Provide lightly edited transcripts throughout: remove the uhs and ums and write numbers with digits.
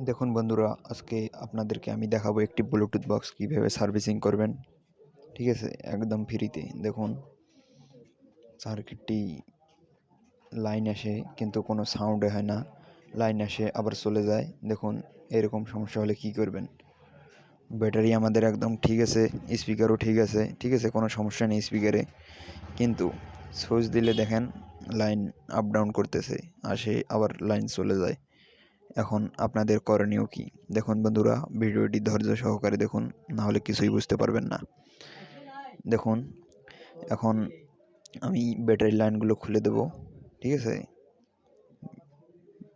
দেখুন বন্ধুরা, আজকে আপনাদেরকে আমি দেখাবো একটি ব্লুটুথ বক্স কীভাবে সার্ভিসিং করবেন। ঠিক আছে, একদম ফ্রিতে। দেখুন, সার্কিটটি লাইন আসে কিন্তু কোনো সাউন্ড হয় না, লাইন আসে আবার চলে যায়। দেখুন, এরকম সমস্যা হলে কি করবেন। ব্যাটারি আমাদের একদম ঠিক আছে, স্পিকারও ঠিক আছে, কোনো সমস্যা নেই স্পিকারে, কিন্তু সুইচ দিলে দেখেন লাইন আপ ডাউন করতেছে, আসে আবার লাইন চলে যায়। এখন আপনাদের করণীয় কি? দেখুন বন্ধুরা, ভিডিওটি ধৈর্য সহকারে দেখুন, না হলে কিছুই বুঝতে পারবেন না। দেখুন, এখন আমি ব্যাটারি লাইনগুলো খুলে দেব। ঠিক আছে,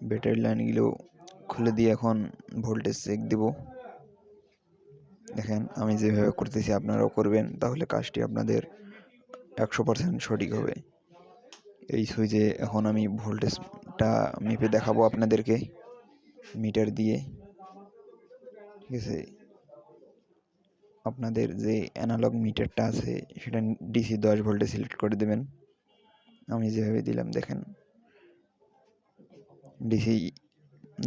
ব্যাটারি লাইনগুলো খুলে দিয়ে এখন ভোল্টেজ চেক দেব। দেখেন, আমি যেভাবে করতেছি আপনারাও করবেন, তাহলে কাজটি আপনাদের 100% সঠিক হবে। এই সুইচে এখন আমি ভোল্টেজটা মেপে দেখাবো আপনাদেরকে মিটার দিয়ে। ঠিক আছে, আপনাদের যে অ্যানালগ মিটারটা আছে সেটা ডিসি 10 ভোল্টে সিলেক্ট করে দেবেন। আমি যেভাবে দিলাম দেখেন, ডিসি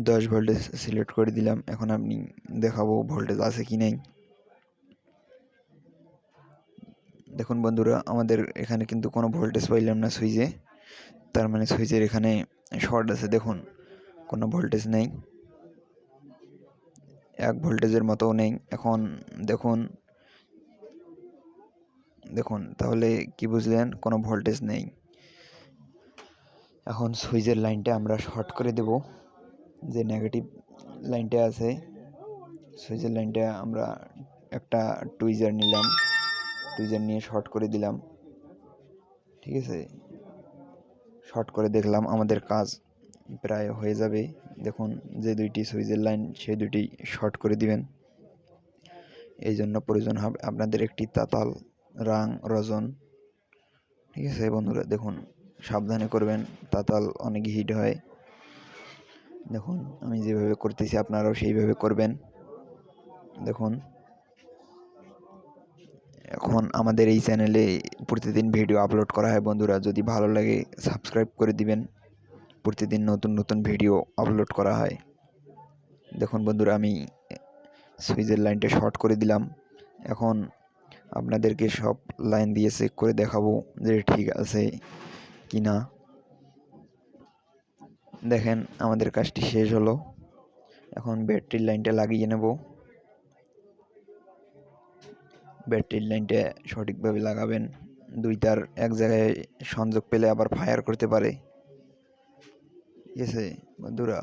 10 ভোল্টে সিলেক্ট করে দিলাম। এখন আপনি দেখাবো ভোল্টেজ আছে কি নেই। দেখুন বন্ধুরা, আমাদের এখানে কিন্তু কোনো ভোল্টেজ পাইলাম না সুইচে, তার মানে সুইচের এখানে শর্ট আছে। দেখুন, কোনো ভোল্টেজ নেই, 1 ভোল্টেজের মতোও নেই। এখন দেখুন দেখুন তাহলে কি বুঝলেন? কোনো ভোল্টেজ নেই। এখন সুইচের লাইনটা আমরা শর্ট করে দেব। যে নেগেটিভ লাইনটা আছে, সুইচের লাইনটা আমরা একটা টুইজার নিলাম, টুইজার নিয়ে শর্ট করে দিলাম। ঠিক আছে, শর্ট করে দেখলাম আমাদের কাজ প্রায় হয়ে যাবে। দেখুন, যে দুইটি সুইচের লাইন সেই দুটি শর্ট করে দিবেন। এই জন্য প্রয়োজন হবে আপনাদের একটি তাতাল, রাং, রজন। ঠিক আছে বন্ধুরা, দেখুন সাবধানে করবেন, তাতাল অনেক হিট হয়। দেখুন, আমি যেভাবে করতেছি আপনারাও সেইভাবে করবেন। দেখুন, এখন আমাদের এই চ্যানেলে প্রতিদিন ভিডিও আপলোড করা হয় বন্ধুরা, যদি ভালো লাগে সাবস্ক্রাইব করে দিবেন। প্রতিদিন নতুন নতুন ভিডিও আপলোড করা হয়। দেখুন বন্ধুরা, আমি সুইচের লাইনটা শর্ট করে দিলাম। এখন আপনাদেরকে সব লাইন দিয়ে চেক করে দেখাবো যে ঠিক আছে কি না। দেখেন, আমাদের কাজটি শেষ হলো। এখন ব্যাটারির লাইনটা লাগিয়ে নেব। ব্যাটারির লাইনটা সঠিকভাবে লাগাবেন। দুই তার এক জায়গায় সংযোগ পেলে আবার ফায়ার করতে পারে। ঠিক আছে বন্ধুরা।